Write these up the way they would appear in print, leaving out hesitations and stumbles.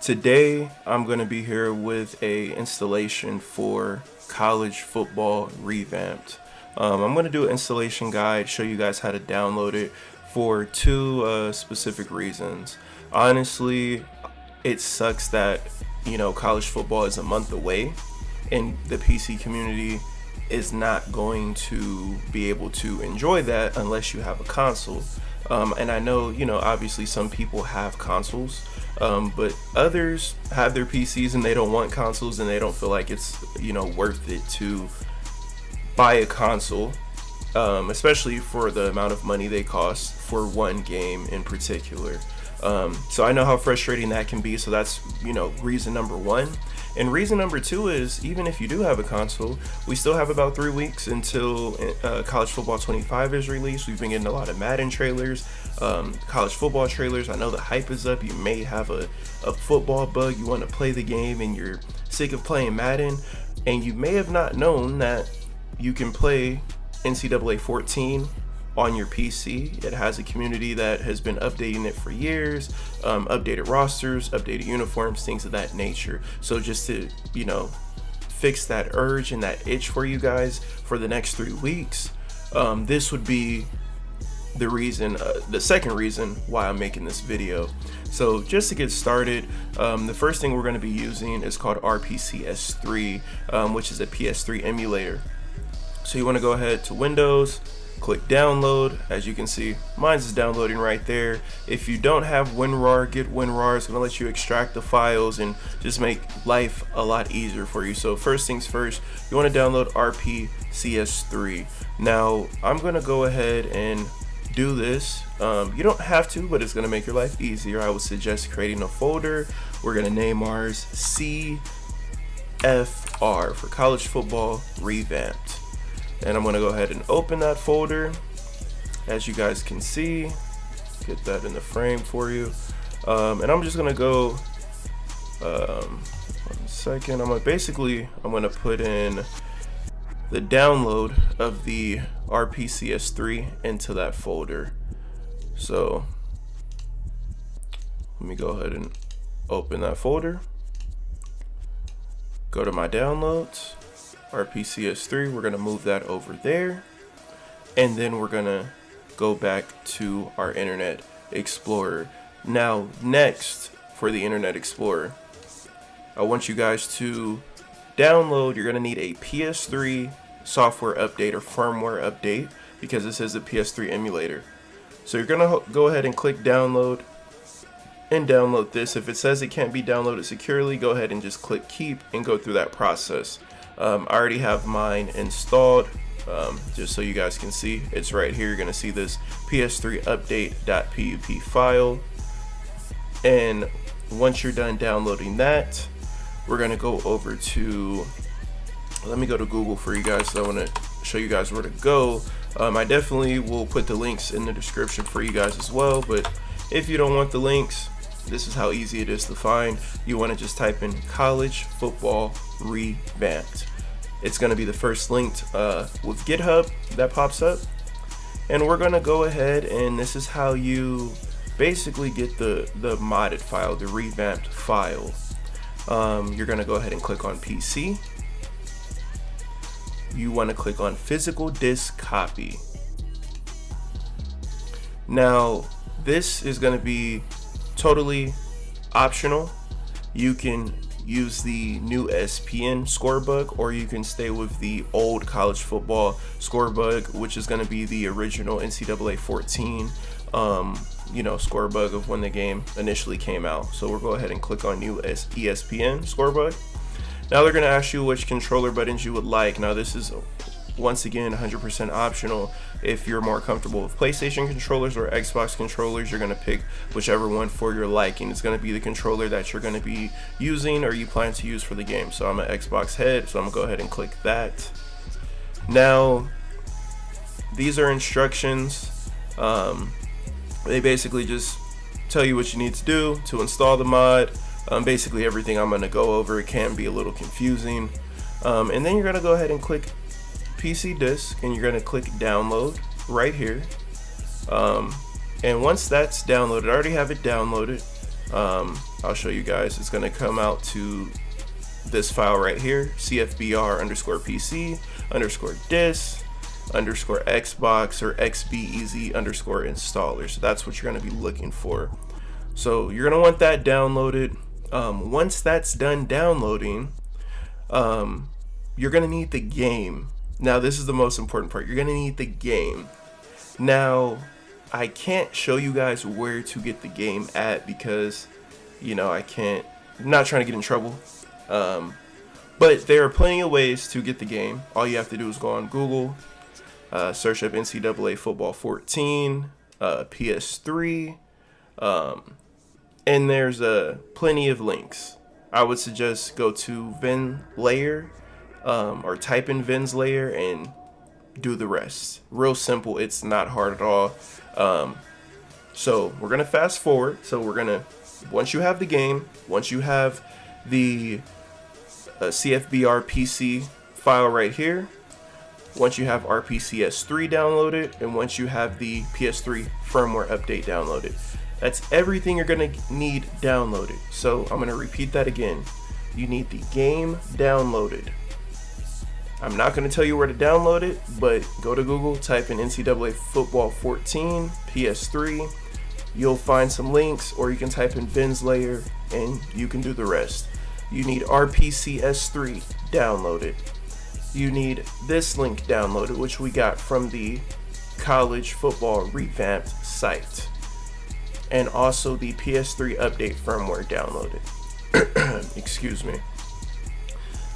Today I'm going to be here with a installation for College Football Revamped. I'm going to do an installation guide, show you guys how to download it for two specific reasons. Honestly, it sucks that college football is a month away and the PC community is not going to be able to enjoy that unless you have a console. And I know, obviously some people have consoles, but others have their PCs and they don't want consoles and they don't feel like it's, worth it to buy a console, especially for the amount of money they cost for one game in particular. So I know how frustrating that can be. So that's, reason number one. And reason number two is, even if you do have a console, we still have about 3 weeks until College Football 25 is released. We've been getting a lot of Madden trailers, college football trailers. I know the hype is up. You may have a football bug. You want to play the game and you're sick of playing Madden. And you may have not known that you can play NCAA 14 on your PC. It has a community that has been updating it for years, updated rosters, updated uniforms, things of that nature. So just to, fix that urge and that itch for you guys for the next 3 weeks, this would be the reason, the second reason why I'm making this video. So just to get started, the first thing we're going to be using is called RPCS3, which is a PS3 emulator. So you want to go ahead to Windows, click download. As you can see, mine's is downloading right there. If you don't have WinRAR, get WinRAR. It's gonna let you extract the files and just make life a lot easier for you. So first things first, you want to download RPCS3. Now I'm gonna go ahead and do this. You don't have to, but it's gonna make your life easier. I would suggest creating a folder. We're gonna name ours CFR for College Football Revamped. And I'm going to go ahead and open that folder. As you guys can see, get that in the frame for you. And I'm just going to go, 1 second. I'm going to put in the download of the RPCS3 into that folder. So let me go ahead and open that folder. Go to my downloads. RPCS3, we're going to move that over there, and then we're going to go back to our Internet Explorer. Now next, for the Internet Explorer, I want you guys to download, you're going to need a PS3 software update or firmware update, because this is a PS3 emulator. So you're going to go ahead and click download and download this. If it says it can't be downloaded securely, go ahead and just click keep and go through that process. I already have mine installed, just so you guys can see. It's right here. You're going to see this PS3 update.pup file. And once you're done downloading that, we're going to go over to, let me go to Google for you guys. So I want to show you guys where to go. I definitely will put the links in the description for you guys as well. But if you don't want the links, this is how easy it is to find. You want to just type in College Football Revamped. It's going to be the first linked with GitHub that pops up. And we're going to go ahead, and this is how you basically get the modded file, the revamped file. You're going to go ahead and click on PC. You want to click on physical disk copy. Now this is going to be totally optional. You can use the new SPN score bug, or you can stay with the old college football score bug, which is going to be the original NCAA 14 score bug of when the game initially came out. So we'll go ahead and click on new ESPN score bug. Now they're going to ask you which controller buttons you would like. Now this is once again 100% optional. If you're more comfortable with PlayStation controllers or Xbox controllers, you're going to pick whichever one for your liking. It's going to be the controller that you're going to be using or you plan to use for the game. So I'm an Xbox head, so I'm going to go ahead and click that. Now these are instructions. They basically just tell you what you need to do to install the mod. Basically everything I'm going to go over. It can be a little confusing. And then you're going to go ahead and click PC disk, and you're going to click download right here. And once that's downloaded, I already have it downloaded. I'll show you guys. It's going to come out to this file right here, cfbr underscore pc underscore dis underscore xbox or xbeezy underscore installer. So that's what you're going to be looking for. So you're going to want that downloaded. Once that's done downloading, you're going to need the game. Now this is the most important part. You're going to need the game. Now I can't show you guys where to get the game at because, you know, I'm not trying to get in trouble. But there are plenty of ways to get the game. All you have to do is go on Google, search up NCAA Football 14, PS3, and there's plenty of links. I would suggest go to VinLayer, or type in Vin's layer and do the rest. Real simple. It's not hard at all. So we're gonna fast forward. So once you have the game, once you have the CFBR PC file right here, once you have RPCS3 downloaded, and once you have the PS3 firmware update downloaded, that's everything you're gonna need downloaded. So I'm gonna repeat that again. You need the game downloaded. I'm not going to tell you where to download it, but go to Google, type in NCAA Football 14 PS3. You'll find some links, or you can type in Vin's layer and you can do the rest. You need RPCS3 downloaded. You need this link downloaded, which we got from the College Football Revamped site, and also the PS3 update firmware downloaded. Excuse me.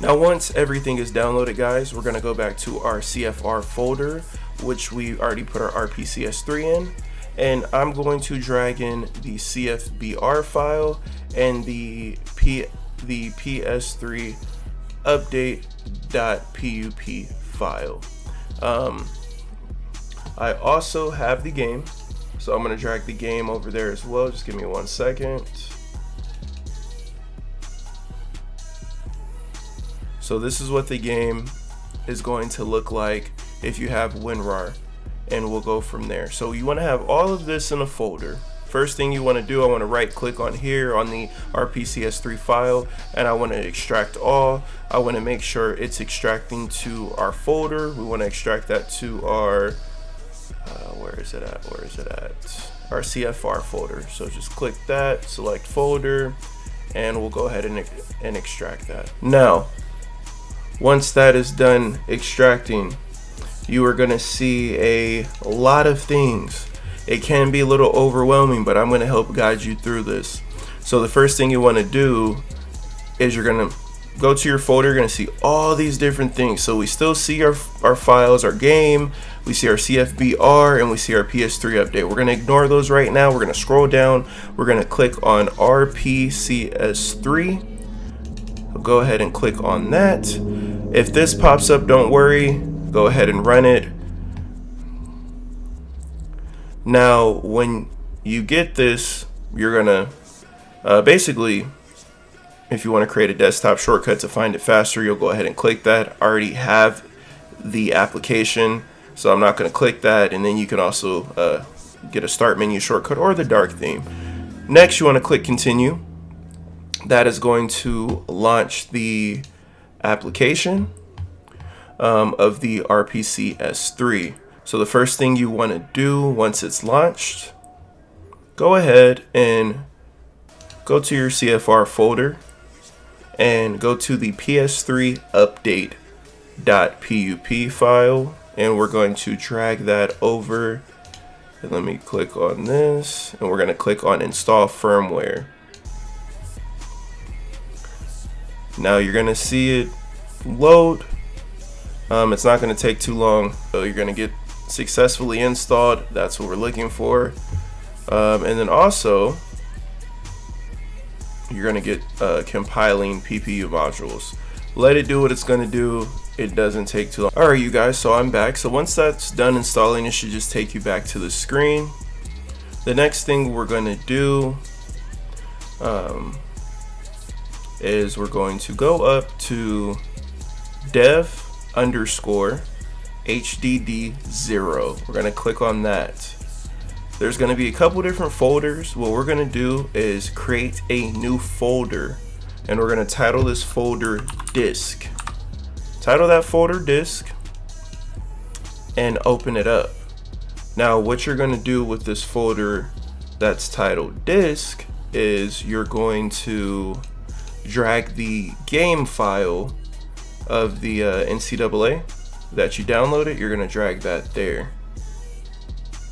Now once everything is downloaded, guys, we're going to go back to our CFR folder, which we already put our RPCS3 in, and I'm going to drag in the CFBR file and the PS3 update.pup file. I also have the game, so I'm going to drag the game over there as well. Just give me 1 second. So this is what the game is going to look like if you have WinRAR, and we'll go from there. So you want to have all of this in a folder. First thing you want to do, I want to right click on here on the RPCS3 file, and I want to extract all. I want to make sure it's extracting to our folder. We want to extract that to our where is it at? Our CFR folder. So just click that, select folder, and we'll go ahead and extract that. Now once that is done extracting, you are going to see a lot of things. It can be a little overwhelming, but I'm going to help guide you through this. So the first thing you want to do is you're going to go to your folder. You're going to see all these different things. So we still see our files, our game, we see our CFBR, and we see our PS3 update. We're going to ignore those right now. We're going to scroll down. We're going to click on RPCS3. Go ahead and click on that. If this pops up, don't worry, go ahead and run it. Now when you get this, you're gonna basically, if you want to create a desktop shortcut to find it faster, you'll go ahead and click that. I already have the application, so I'm not going to click that. And then you can also get a start menu shortcut or the dark theme. Next, you want to click continue. That is going to launch the application of the RPCS3. So the first thing you want to do once it's launched, go ahead and go to your CFR folder and go to the PS3 update.pup file, and we're going to drag that over. And let me click on this, and we're going to click on install firmware. Now you're going to see it load. It's not going to take too long. So you're going to get successfully installed. That's what we're looking for. And then also you're going to get compiling PPU modules. Let it do what it's going to do. It doesn't take too long. Alright, you guys, so I'm back. So once that's done installing, it should just take you back to the screen. The next thing we're going to do is we're going to go up to dev_HDD0. We're going to click on that. there's going to be a couple different folders. What we're going to do is create a new folder, and we're going to title this folder disk. Title that folder disk and open it up. Now what you're going to do with this folder that's titled disk is you're going to drag the game file of the NCAA that you downloaded. You're going to drag that there.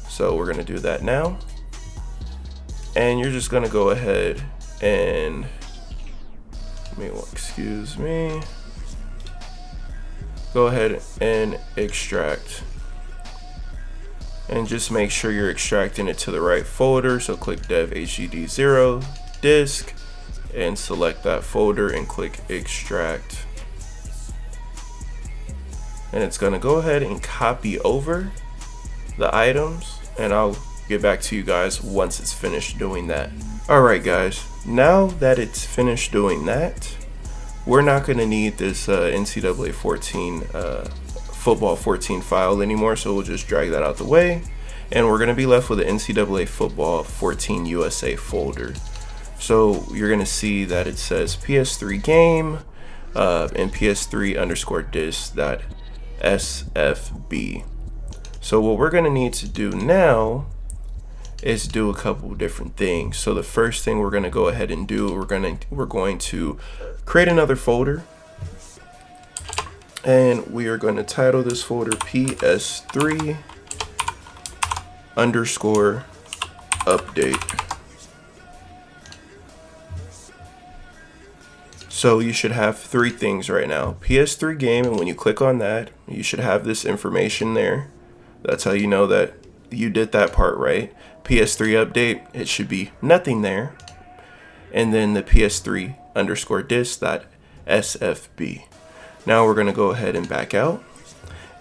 So we're going to do that now, and you're just going to go ahead and go ahead and extract, and just make sure you're extracting it to the right folder. So click dev hdd0 disk and select that folder and click extract, and it's going to go ahead and copy over the items, and I'll get back to you guys once it's finished doing that. Alright guys, now that it's finished doing that, we're not going to need this NCAA 14 football 14 file anymore, so we'll just drag that out the way, and we're going to be left with the NCAA football 14 USA folder. So you're going to see that it says PS3 game and PS3_disk.sfb. So what we're going to need to do now is do a couple different things. So the first thing we're going to go ahead and do, we're going to create another folder, and we are going to title this folder PS3_update. So you should have three things right now: PS3 game, and when you click on that, you should have this information there. That's how you know that you did that part right. PS3 update, it should be nothing there. And then the PS3_disk.sfb. Now we're going to go ahead and back out.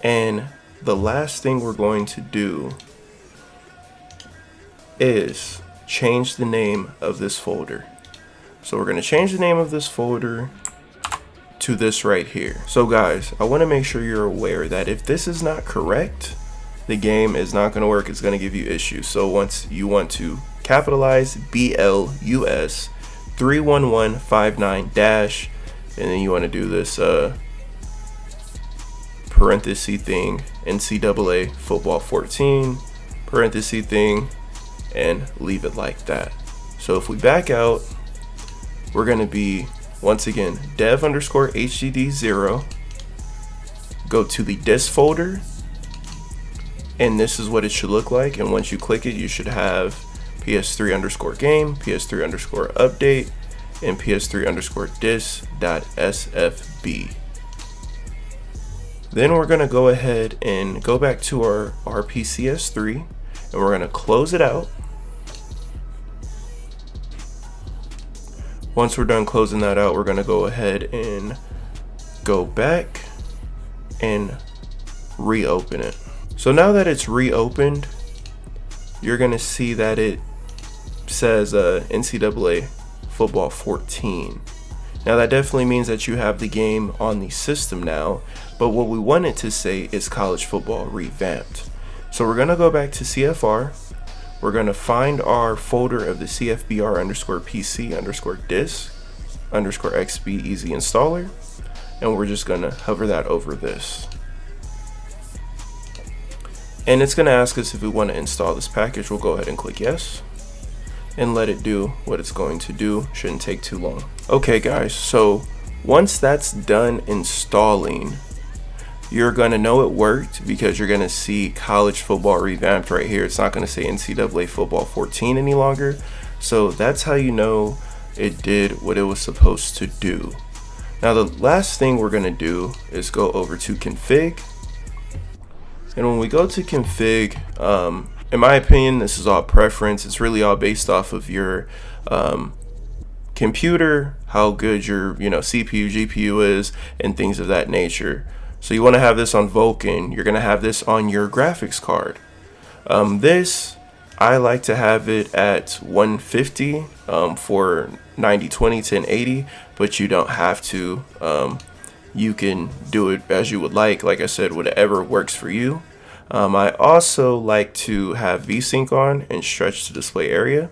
And the last thing we're going to do is change the name of this folder. So we're going to change the name of this folder to this right here. So guys, I want to make sure you're aware that if this is not correct, the game is not going to work. It's going to give you issues. So once you want to capitalize BLUS 31159 dash, and then you want to do this parenthesis thing, NCAA football 14 parenthesis thing, and leave it like that. So if we back out, we're going to be once again dev_hdd0, go to the disk folder, and this is what it should look like. And once you click it, you should have PS3_game, PS3_update, and PS3_disk.sfb. Then we're going to go ahead and go back to our RPCS3, and we're going to close it out. Once we're done closing that out, we're going to go ahead and go back and reopen it. So now that it's reopened, you're going to see that it says NCAA football 14. Now that definitely means that you have the game on the system now, but what we want it to say is college football revamped. So we're going to go back to CFR. We're going to find our folder of the CFBR_PC_disk_xb easy installer, and we're just going to hover that over this. And it's going to ask us if we want to install this package. We'll go ahead and click yes and let it do what it's going to do. Shouldn't take too long. Okay guys, so once that's done installing, you're going to know it worked because you're going to see college football revamped right here. It's not going to say NCAA football 14 any longer. So that's how you know it did what it was supposed to do. Now the last thing we're going to do is go over to config. And when we go to config, in my opinion, this is all preference. It's really all based off of your computer, how good your CPU, GPU is, and things of that nature. So you want to have this on Vulkan. You're going to have this on your graphics card. I like to have it at 150 for 9020 1080, but you don't have to. You can do it as you would like I said, whatever works for you. I also like to have VSync on and stretch the display area.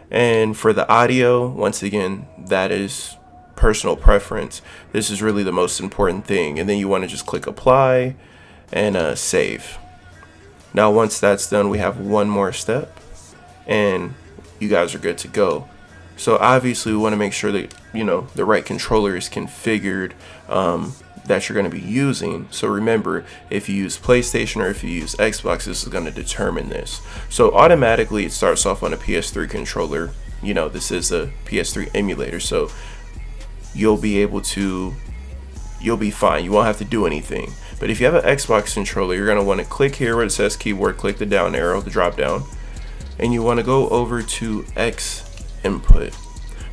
And for the audio, once again, that is personal preference. This is really the most important thing. And then you want to just click apply and save. Now once that's done, we have one more step and you guys are good to go. So obviously we want to make sure that the right controller is configured that you're going to be using. So remember, if you use PlayStation or if you use Xbox, this is going to determine this. So automatically it starts off on a PS3 controller. This is a PS3 emulator, so you'll be fine. You won't have to do anything. But if you have an Xbox controller, you're going to want to click here where it says keyboard, click the down arrow, the drop down, and you want to go over to X input.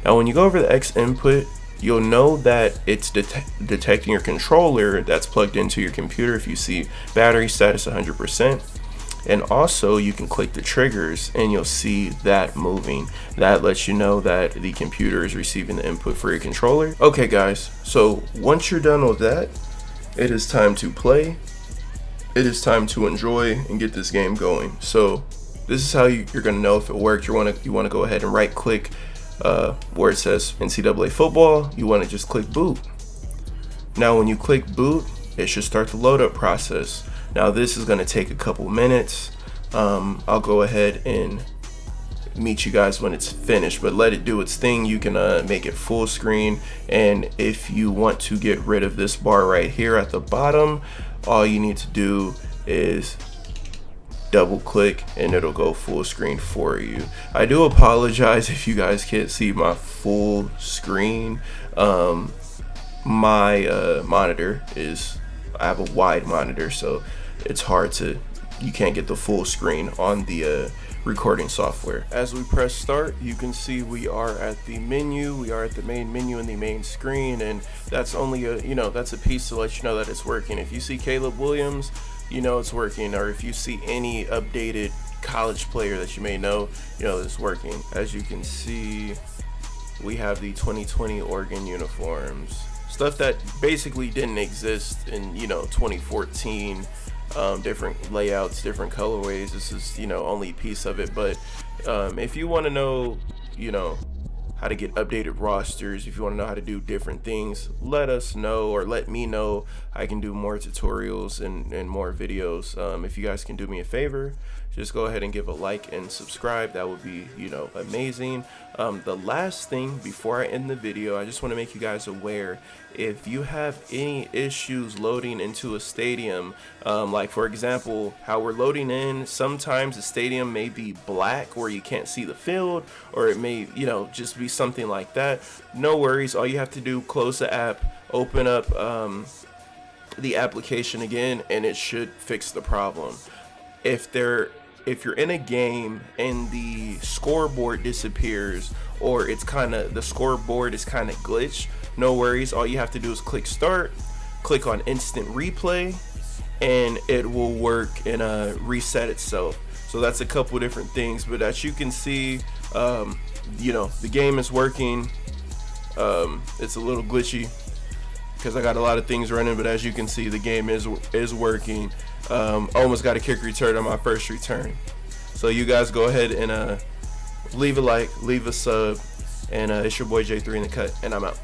Now when you go over the X input, you'll know that it's detecting your controller that's plugged into your computer. If you see battery status 100%, and also you can click the triggers and you'll see that moving. That lets you know that the computer is receiving the input for your controller. Okay guys, so once you're done with that, it is time to play. It is time to enjoy and get this game going. So this is how you're gonna know if it worked. You wanna go ahead and right click where it says NCAA football. You wanna just click boot. Now when you click boot, it should start the load up process. Now this is gonna take a couple minutes. I'll go ahead and meet you guys when it's finished, but let it do its thing. You can make it full screen, and if you want to get rid of this bar right here at the bottom, all you need to do is double click and it'll go full screen for you. I do apologize if you guys can't see my full screen. My monitor I have a wide monitor, so it's hard you can't get the full screen on the recording software. As we press start, you can see we are at the menu. We are at the main menu in the main screen, and that's only that's a piece to let you know that it's working. If you see Caleb Williams, it's working, or if you see any updated college player that you may know, it's working. As you can see, we have the 2020 Oregon uniforms, stuff that basically didn't exist in 2014. Different layouts, different colorways. This is only a piece of it, but if you want to know how to get updated rosters, if you want to know how to do different things, let us know, or let me know. I can do more tutorials and more videos. If you guys can do me a favor, just go ahead and give a like and subscribe. That would be amazing. The last thing before I end the video, I just want to make you guys aware, if you have any issues loading into a stadium, like for example how we're loading in, sometimes the stadium may be black where you can't see the field, or it may just be something like that. No worries, all you have to do, close the app, open up the application again, and it should fix the problem. If you're in a game and the scoreboard disappears, or the scoreboard is kind of glitched, no worries, all you have to do is click start, click on instant replay, and it will work and reset itself. So that's a couple different things, but as you can see, the game is working. It's a little glitchy because I got a lot of things running, but as you can see, the game is working. Almost got a kick return on my first return. So you guys go ahead and leave a like, leave a sub, and it's your boy J3 in the cut, and I'm out.